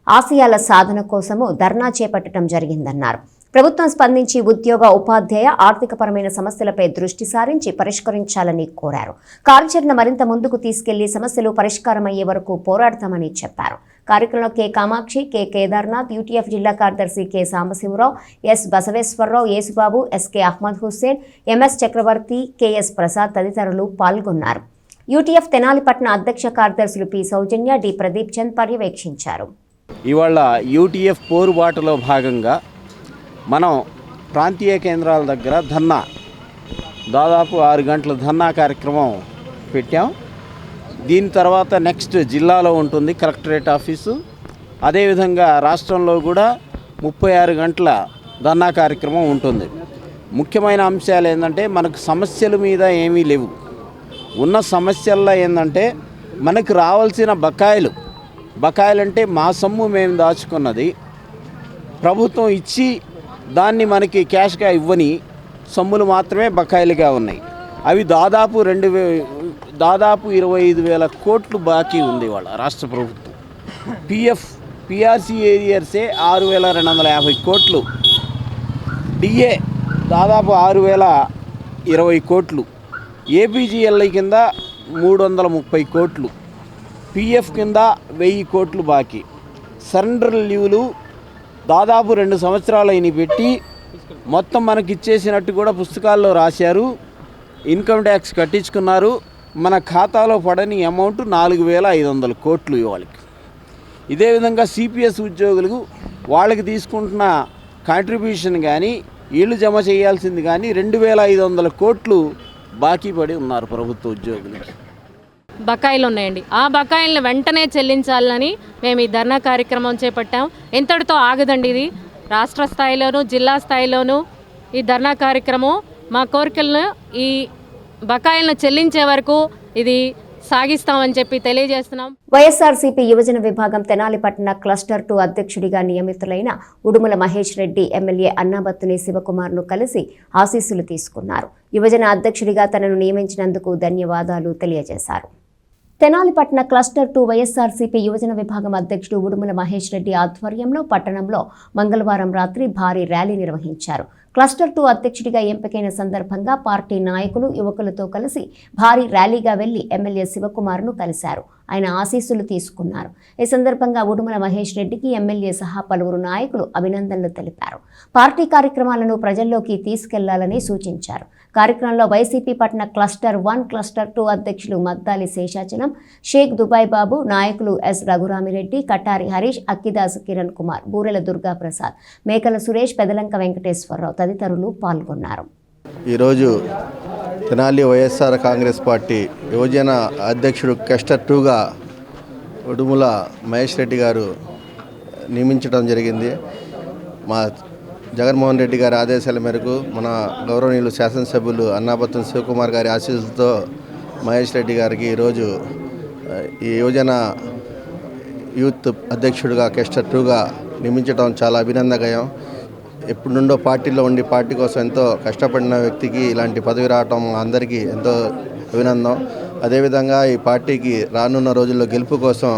ఆశయాల సాధన కోసము ధర్నా చేపట్టడం జరిగిందన్నారు. ప్రభుత్వం స్పందించి ఉద్యోగ, ఉపాధ్యాయ, ఆర్థికపరమైన సమస్యలపై దృష్టి సారించి పరిష్కరించాలని కోరారు. కార్యాచరణ మరింత ముందుకు తీసుకెళ్లి సమస్యలు పరిష్కారమయ్యే వరకు పోరాడతామని చెప్పారు. కార్యక్రమంలో K Kamakshi, K Kedarnath, UTF జిల్లా కార్యదర్శి K Sambasivarao, S Basaveswararao, Yesubabu, SK Ahmed Hussain, MS Chakravarthi, KS Prasad తదితరులు పాల్గొన్నారు. యూటీఎఫ్ తెనాలిపట్న అధ్యక్ష కార్యదర్శులు పి సౌజన్య, డి ప్రదీప్ చంద్ పర్యవేక్షించారు. ఇవాళ యూటీఎఫ్ పోరుబాటులో భాగంగా మనం ప్రాంతీయ కేంద్రాల దగ్గర ధర్నా దాదాపు 6 గంటల ధర్నా కార్యక్రమం పెట్టాం. దీని తర్వాత నెక్స్ట్ జిల్లాలో ఉంటుంది కలెక్టరేట్ ఆఫీసు. అదేవిధంగా రాష్ట్రంలో కూడా 36 గంటల ధర్నా కార్యక్రమం ఉంటుంది. ముఖ్యమైన అంశాలు ఏంటంటే మనకు సమస్యల మీద ఏమీ లేవు. ఉన్న సమస్యల్లో ఏంటంటే మనకు రావాల్సిన బకాయిలంటే మా సొమ్ము మేము దాచుకున్నది ప్రభుత్వం ఇచ్చి దాన్ని మనకి క్యాష్గా ఇవ్వని సొమ్ములు మాత్రమే బకాయిలుగా ఉన్నాయి. అవి దాదాపు 25,000 కోట్లు బాకీ ఉంది వాళ్ళ రాష్ట్ర ప్రభుత్వం. పీఆర్సీ ఏరియర్సే 6,250 కోట్లు, డిఏ దాదాపు 6,020 కోట్లు, ఏపీజీఎల్ఐ కింద 330 కోట్లు, పీఎఫ్ కింద 1000 కోట్లు బాకీ. సరెండర్ లీవులు దాదాపు 2 సంవత్సరాలు అయిన పెట్టి మొత్తం మనకి ఇచ్చేసినట్టు కూడా పుస్తకాల్లో రాశారు. ఇన్కమ్ ట్యాక్స్ కట్టించుకున్నారు. మన ఖాతాలో పడని అమౌంట్ 4,500 కోట్లు వాళ్ళకి. ఇదే విధంగా సిపిఎస్ ఉద్యోగులకు వాళ్ళకి తీసుకుంటున్న కాంట్రిబ్యూషన్ కానీ వీళ్ళు జమ చేయాల్సింది కానీ 2,500 కోట్లు బాకీ పడి ఉన్నారు ప్రభుత్వ ఉద్యోగులకి. బకాయిలు ఉన్నాయండి. ఆ బకాయిలను వెంటనే చెల్లించాలని మేము ఈ ధర్నా కార్యక్రమం చేపట్టాం. ఎంతటితో ఆగదండి ఇది. రాష్ట్ర స్థాయిలోనూ జిల్లా స్థాయిలోనూ ఈ ధర్నా కార్యక్రమం మా కోరికలను ఈ బకాయిలను చెల్లించే వరకు ఇది సాగిస్తామని చెప్పి తెలియజేస్తున్నాం. వైఎస్ఆర్సీపీ యువజన విభాగం తెనాలి పట్టణ క్లస్టర్ 2 అధ్యక్షుడిగా నియమితులైన ఉడుమల మహేష్ రెడ్డి ఎమ్మెల్యే అన్నాబత్తుని శివకుమార్ను కలిసి ఆశీస్సులు తీసుకున్నారు. యువజన అధ్యక్షుడిగా తనను నియమించినందుకు ధన్యవాదాలు తెలియజేశారు. తెనాలి పట్టణ క్లస్టర్ 2 వైఎస్ఆర్సీపీ యువజన విభాగం అధ్యక్షుడు ఉడుమల మహేష్ రెడ్డి ఆధ్వర్యంలో పట్టణంలో మంగళవారం రాత్రి భారీ ర్యాలీ నిర్వహించారు. క్లస్టర్ 2 అధ్యక్షుడిగా ఎంపికైన సందర్భంగా పార్టీ నాయకులు యువకులతో కలిసి భారీ ర్యాలీగా వెళ్లి ఎమ్మెల్యే శివకుమార్ను కలిశారు. ఆయన ఆశీస్సులు తీసుకున్నారు. ఈ సందర్భంగా ఉడుమల మహేష్ రెడ్డికి ఎమ్మెల్యే సహా పలువురు నాయకులు అభినందనలు తెలిపారు. పార్టీ కార్యక్రమాలను ప్రజల్లోకి తీసుకెళ్లాలని సూచించారు. కార్యక్రమంలో వైసీపీ పట్టణ క్లస్టర్ 1, క్లస్టర్ 2 అధ్యక్షులు మద్దాలి శేషాచలం, షేక్ దుబాయ్ బాబు, నాయకులు ఎస్ రఘురామిరెడ్డి, కటారి హరీష్, అక్కిదాసు కిరణ్ కుమార్, బూరెల దుర్గాప్రసాద్, మేకల సురేష్, పెదలంక వెంకటేశ్వరరావు తదితరులు పాల్గొన్నారు. ఈరోజు తెనాలి వైఎస్ఆర్ కాంగ్రెస్ పార్టీ యువజన అధ్యక్షుడు క్లస్టర్ 2గా ఉడుమల మహేష్ రెడ్డి గారు నియమించడం జరిగింది. మా జగన్మోహన్ రెడ్డి గారి ఆదేశాల మేరకు మన గౌరవనీయులు శాసనసభ్యులు అన్నాబత్తుని శివకుమార్ గారి ఆశీస్సులతో మహేష్ రెడ్డి గారికి ఈరోజు ఈ యువజన యూత్ అధ్యక్షుడిగా క్లస్టర్ 2గా నియమించడం చాలా అభినందనీయం. ఎప్పటి నుండో పార్టీలో ఉండి పార్టీ కోసం ఎంతో కష్టపడిన వ్యక్తికి ఇలాంటి పదవి రావటం అందరికీ ఎంతో అభినందనం. అదేవిధంగా ఈ పార్టీకి రానున్న రోజుల్లో గెలుపు కోసం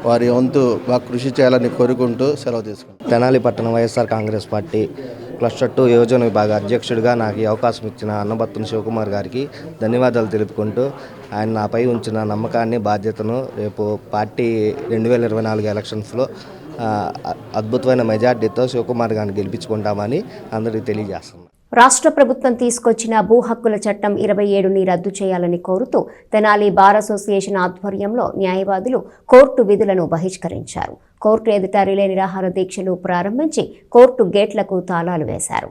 వారి వంతు బాగా కృషి చేయాలని కోరుకుంటూ సెలవు తీసుకుంటాం. తెనాలి పట్టణ వైఎస్ఆర్ కాంగ్రెస్ పార్టీ క్లస్టర్ 2 యువజన విభాగ అధ్యక్షుడిగా నాకు ఈ అవకాశం ఇచ్చిన అన్నబత్తుని శివకుమార్ గారికి ధన్యవాదాలు తెలుపుకుంటూ ఆయన నాపై ఉంచిన నమ్మకాన్ని, బాధ్యతను రేపు పార్టీ 2024 ఎలక్షన్స్లో అద్భుతమైన మెజార్టీతో శివకుమార్ గారిని గెలిపించుకుంటామని అందరికీ తెలియజేస్తున్నాం. రాష్ట్ర ప్రభుత్వం తీసుకొచ్చిన భూ హక్కుల చట్టం 27ని రద్దు చేయాలని కోరుతూ తెనాలి బార్ అసోసియేషన్ ఆధ్వర్యంలో న్యాయవాదులు కోర్టు విధులను బహిష్కరించారు. కోర్టు ఎదుట రిలే నిరాహార దీక్షలు ప్రారంభించి కోర్టు గేట్లకు తాళాలు వేశారు.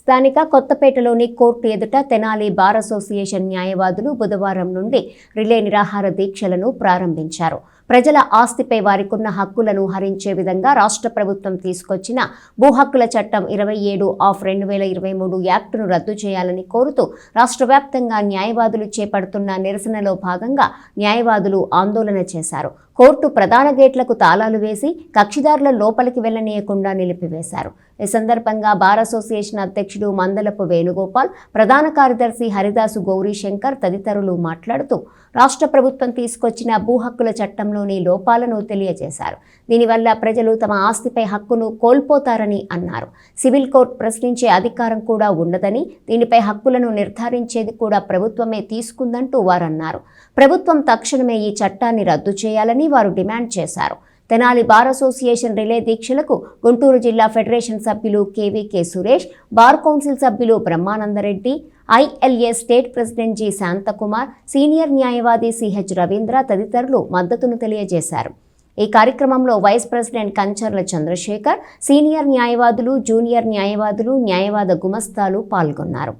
స్థానిక కొత్తపేటలోని కోర్టు ఎదుట తెనాలి బార్ అసోసియేషన్ న్యాయవాదులు బుధవారం నుండి రిలే నిరాహార దీక్షలను ప్రారంభించారు. ప్రజల ఆస్తిపై వారికున్న హక్కులను హరించే విధంగా రాష్ట్ర ప్రభుత్వం తీసుకొచ్చిన భూ హక్కుల చట్టం 27/2023 యాక్టును రద్దు చేయాలని కోరుతూ రాష్ట్ర వ్యాప్తంగా న్యాయవాదులు చేపడుతున్న నిరసనలో భాగంగా న్యాయవాదులు ఆందోళన చేశారు. కోర్టు ప్రధాన గేట్లకు తాళాలు వేసి కక్షిదారుల లోపలికి వెళ్లనీయకుండా నిలిపివేశారు. ఈ సందర్భంగా బార్ అసోసియేషన్ అధ్యక్షుడు మందలపు వేణుగోపాల్, ప్రధాన కార్యదర్శి హరిదాసు గౌరీశంకర్ తదితరులు మాట్లాడుతూ రాష్ట్ర ప్రభుత్వం తీసుకొచ్చిన భూ హక్కుల చట్టంలోని లోపాలను తెలియజేశారు. దీనివల్ల ప్రజలు తమ ఆస్తిపై హక్కును కోల్పోతారని అన్నారు. సివిల్ కోర్టు ప్రశ్నించే అధికారం కూడా ఉండదని, దీనిపై హక్కులను నిర్ధారించేది కూడా ప్రభుత్వమే తీసుకుందంటూ వారన్నారు. ప్రభుత్వం తక్షణమే ఈ చట్టాన్ని రద్దు చేయాలని వారు డిమాండ్ చేశారు. తెనాలి బార్ అసోసియేషన్ రిలే దీక్షలకు గుంటూరు జిల్లా ఫెడరేషన్ సభ్యులు కేవీకే సురేష్, బార్ కౌన్సిల్ సభ్యులు Brahmanandareddy, ILA state president G Santhakumar, senior న్యాయవాది సిహెచ్ రవీంద్ర తదితరులు మద్దతును తెలియజేశారు. ఈ కార్యక్రమంలో vice president Kancharla Chandrasekhar, senior న్యాయవాదులు, జూనియర్ న్యాయవాదులు, న్యాయవాద గుమస్తాలు పాల్గొన్నారు.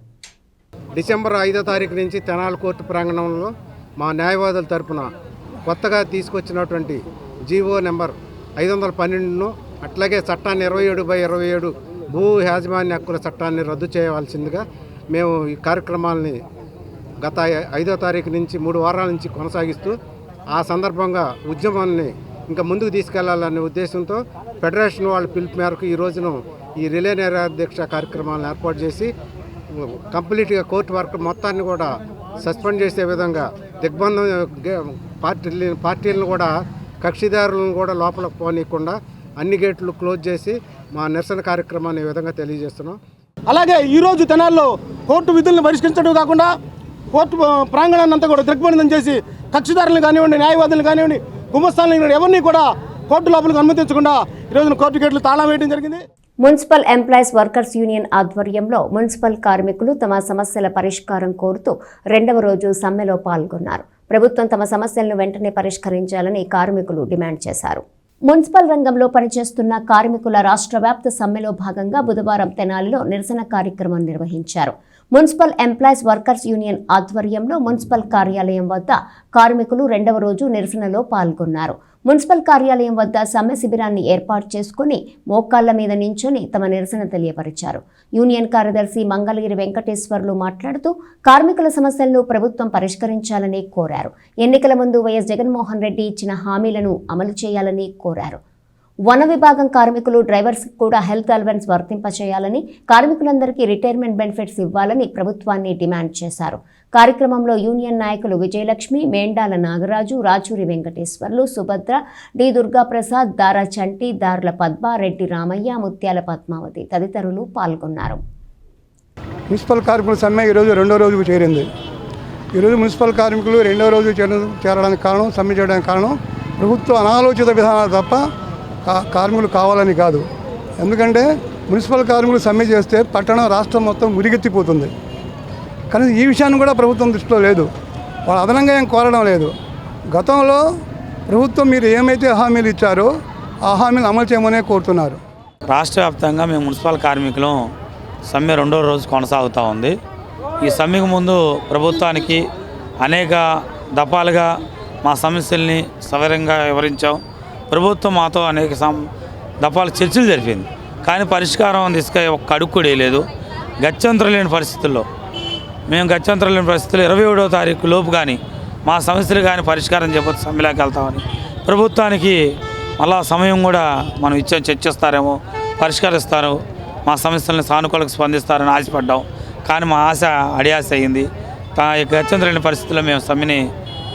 డిసెంబర్ 5వ తారీఖు నుంచి తెనాలి కోర్టు ప్రాంగణంలో మా న్యాయవాదుల తరపున కొత్తగా తీసుకొచ్చినటువంటి జీవో నెంబర్ 512ను, అట్లాగే చట్టాన్ని 27/27 భూ యాజమాన్య హక్కుల చట్టాన్ని రద్దు చేయవలసిందిగా మేము ఈ కార్యక్రమాలని గత 5వ తారీఖు నుంచి 3 వారాల నుంచి కొనసాగిస్తూ ఆ సందర్భంగా ఉద్యమాన్ని ఇంకా ముందుకు తీసుకెళ్లాలనే ఉద్దేశంతో ఫెడరేషన్ వాళ్ళ పిలుపు మేరకు ఈ రోజున ఈ రిలే నిరాదీక్ష కార్యక్రమాలను ఏర్పాటు చేసి కంప్లీట్గా కోర్టు వర్క్ మొత్తాన్ని కూడా సస్పెండ్ చేసే విధంగా దిగ్బంధం పార్టీలను కూడా కక్షిదారులను కూడా లోపలికి పోనీయకుండా అన్ని గేట్లు క్లోజ్ చేసి మా నిరసన కార్యక్రమాన్ని ఈ విధంగా తెలియజేస్తున్నాం. అలాగే ఈరోజు తెనాల్లో కోర్టు విధులను పరిష్కరించడం కాకుండా కోర్టు ప్రాంగణాన్ని అంతా కూడా దిగ్బంధం చేసి కక్షిదారులను కానివ్వండి, న్యాయవాదులను కానివ్వండి, గుమస్తాలను కానివ్వండి, ఎవరిని కూడా కోర్టు లోపలికి అనుమతించకుండా ఈరోజు కోర్టు గేట్లు తాళం వేయడం జరిగింది. మున్సిపల్ ఎంప్లాయీస్ వర్కర్స్ యూనియన్ ఆధ్వర్యంలో మున్సిపల్ కార్మికులు తమ సమస్యల పరిష్కారం కోరుతూ 2వ రోజు సమ్మెలో పాల్గొన్నారు. ప్రభుత్వం తమ సమస్యలను వెంటనే పరిష్కరించాలని కార్మికులు డిమాండ్ చేశారు. మున్సిపల్ రంగంలో పనిచేస్తున్న కార్మికుల రాష్ట్ర వ్యాప్త సమ్మెలో భాగంగా బుధవారం తెనాలిలో నిరసన కార్యక్రమం నిర్వహించారు. మున్సిపల్ ఎంప్లాయీస్ వర్కర్స్ యూనియన్ ఆధ్వర్యంలో మున్సిపల్ కార్యాలయం వద్ద కార్మికులు 2వ రోజు నిరసనలో పాల్గొన్నారు. మున్సిపల్ కార్యాలయం వద్ద సమ్మె శిబిరాన్ని ఏర్పాటు చేసుకుని మోకాళ్ల మీద నించుని తమ నిరసన తెలియపరిచారు. యూనియన్ కార్యదర్శి మంగళగిరి వెంకటేశ్వర్లు మాట్లాడుతూ కార్మికుల సమస్యలను ప్రభుత్వం పరిష్కరించాలని కోరారు. ఎన్నికల ముందు వైఎస్ జగన్మోహన్ రెడ్డి ఇచ్చిన హామీలను అమలు చేయాలని కోరారు. వన విభాగం కార్మికులు డ్రైవర్స్ కూడా హెల్త్ అలవెన్స్ వర్తింపచేయాలని, కార్మికులందరికీ రిటైర్మెంట్ బెనిఫిట్స్ ఇవ్వాలని ప్రభుత్వాన్ని డిమాండ్ చేశారు. కార్యక్రమంలో యూనియన్ నాయకులు విజయలక్ష్మి, మేండాల నాగరాజు, రాచూరి వెంకటేశ్వర్లు, సుభద్ర, డి దుర్గాప్రసాద్, దారా చంటి, దార్ల పద్మ, రెడ్డి రామయ్య, ముత్యాల పద్మావతి తదితరులు పాల్గొన్నారు. మున్సిపల్ కార్మికుల సమ్మె ఈరోజు 2వ రోజుకు చేరింది. ఈరోజు మున్సిపల్ కార్మికులు 2వ రోజు చేరడానికి కారణం, సమ్మె చేయడానికి కారణం ప్రభుత్వ అనాలోచిత విధానాలు తప్ప కార్మికులు కావాలని కాదు. ఎందుకంటే మున్సిపల్ కార్మికులు సమ్మె చేస్తే పట్టణం, రాష్ట్రం మొత్తం మురిగెత్తిపోతుంది. కానీ ఈ విషయాన్ని కూడా ప్రభుత్వం దృష్టిలో లేదు. వాళ్ళు అదనంగా ఏం కోరడం లేదు. గతంలో ప్రభుత్వం మీరు ఏమైతే హామీలు ఇచ్చారో ఆ హామీలు అమలు చేయమనే కోరుతున్నారు. రాష్ట్ర వ్యాప్తంగా మేము మున్సిపల్ కార్మికులు సమ్మె 2వ రోజు కొనసాగుతూ ఉంది. ఈ సమ్మెకు ముందు ప్రభుత్వానికి అనేక దఫాలుగా మా సమస్యల్ని సవివరంగా వివరించాం. ప్రభుత్వం మాతో అనేక దఫాలు చర్చలు జరిపింది. కానీ పరిష్కారం తీసుకు ఒక్క అడుగు కూడా వేయలేదు. గత్యంతరం లేని పరిస్థితుల్లో 27వ తారీఖు లోపు కానీ మా సమస్యలు కానీ పరిష్కారం చేయకపోతే సమ్మెలోకి వెళ్తామని ప్రభుత్వానికి మళ్ళా సమయం కూడా మనం చర్చిస్తారేమో, పరిష్కరిస్తారు, మా సమస్యలను సానుకూలంగా స్పందిస్తారని ఆశపడ్డాం. కానీ మా ఆశ అడియాస అయ్యింది. గత్యంతరం లేని పరిస్థితుల్లో మేము సమ్మెని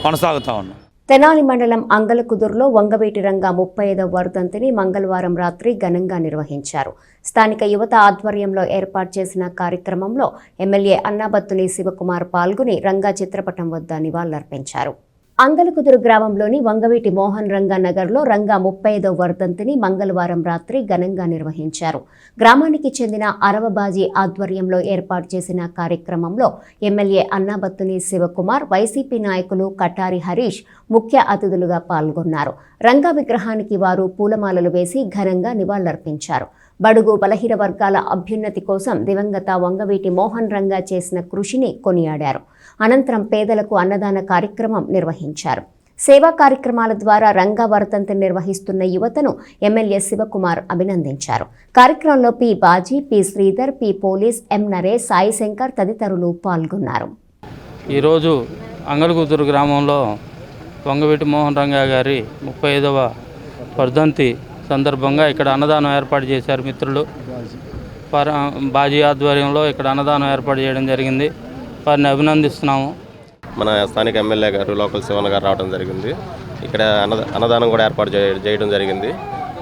కొనసాగుతూ ఉన్నాం. తెనాలి మండలం అంగలకుదురులో వంగవీటి రంగా 35వ వర్ధంతిని మంగళవారం రాత్రి ఘనంగా నిర్వహించారు. స్థానిక యువత ఆధ్వర్యంలో ఏర్పాటు చేసిన కార్యక్రమంలో ఎమ్మెల్యే అన్నాబత్తుని శివకుమార్ పాల్గొని రంగా చిత్రపటం వద్ద నివాళులర్పించారు. అంగలకుదురు గ్రామంలోని వంగవీటి మోహన్ రంగా నగర్లో రంగా 35వ వర్ధంతిని మంగళవారం రాత్రి ఘనంగా నిర్వహించారు. గ్రామానికి చెందిన అరవబాజీ ఆధ్వర్యంలో ఏర్పాటు చేసిన కార్యక్రమంలో ఎమ్మెల్యే అన్నాబత్తుని శివకుమార్, వైసీపీ నాయకులు కటారి హరీష్ ముఖ్య అతిథులుగా పాల్గొన్నారు. రంగా విగ్రహానికి వారు పూలమాలలు వేసి ఘనంగా నివాళులర్పించారు. బడుగు బలహీన వర్గాల అభ్యున్నతి కోసం దివంగత వంగవీటి మోహన్ రంగా చేసిన కృషిని కొనియాడారు. అనంతరం పేదలకు అన్నదాన కార్యక్రమం నిర్వహించారు. సేవా కార్యక్రమాల ద్వారా రంగా వర్ధంతి నిర్వహిస్తున్న యువతను ఎమ్మెల్యే శివకుమార్ అభినందించారు. కార్యక్రమంలో P Baji, P Sridhar, P police, M Naresh, Sai Shankar తదితరులు పాల్గొన్నారు. ఈరోజు అంగలకుదురు గ్రామంలో వంగవీటి మోహన్ రంగా గారి 35వ వర్ధంతి సందర్భంగా ఇక్కడ అన్నదానం ఏర్పాటు చేశారు. మిత్రులు బాజీ ఆధ్వర్యంలో ఇక్కడ అన్నదానం ఏర్పాటు చేయడం జరిగింది. వారిని అభినందిస్తున్నాము. మన స్థానిక ఎమ్మెల్యే గారు లోకల్ శివన్న గారు రావడం జరిగింది. ఇక్కడ అన్నదానం కూడా ఏర్పాటు చేయడం జరిగింది.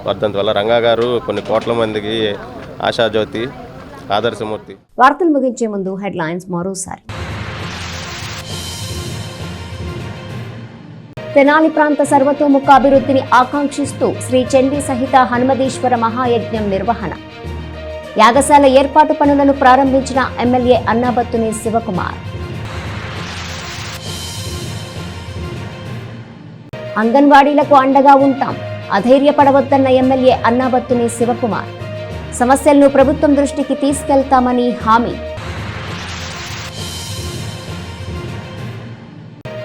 వర్ధంతి వల్ల రంగా గారు కొన్ని కోట్ల మందికి ఆశాజ్యోతి, ఆదర్శమూర్తి. వార్తలు ముగించే ముందు హెడ్లైన్స్ మరోసారి. తెనాలి ప్రాంత సర్వతోముఖ అభివృద్ధిని ఆకాంక్షిస్తూ శ్రీ చండీ సహిత హనుమదీశ్వర మహాయజ్ఞం నిర్వహణ. యాగశాల ఏర్పాటు పనులను ప్రారంభించిన ఎమ్మెల్యే అన్నాబత్తుని శివకుమార్. అంగన్వాడీలకు అండగా ఉంటాం, అధైర్యపడవద్దన్న ఎమ్మెల్యే అన్నాబత్తుని శివకుమార్. సమస్యలను ప్రభుత్వం దృష్టికి తీసుకెళ్తామని హామీ.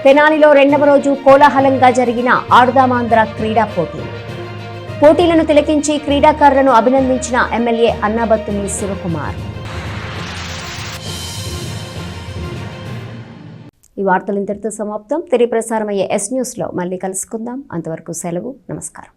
తెనాలిలో 2వ రోజు కోలాహలంగా జరిగిన ఆడుదామాంధ్ర క్రీడా పోటీలను తిలకించి క్రీడాకారులను అభినందించిన ఎమ్మెల్యే అన్నాబత్తుని శివకుమార్. ఈ వార్తలు ఇంతటితో సమాప్తం. తిరిగి ప్రసారమయ్యే ఎస్ న్యూస్లో మళ్ళీ కలుసుకుందాం. అంతవరకు సెలవు. నమస్కారం.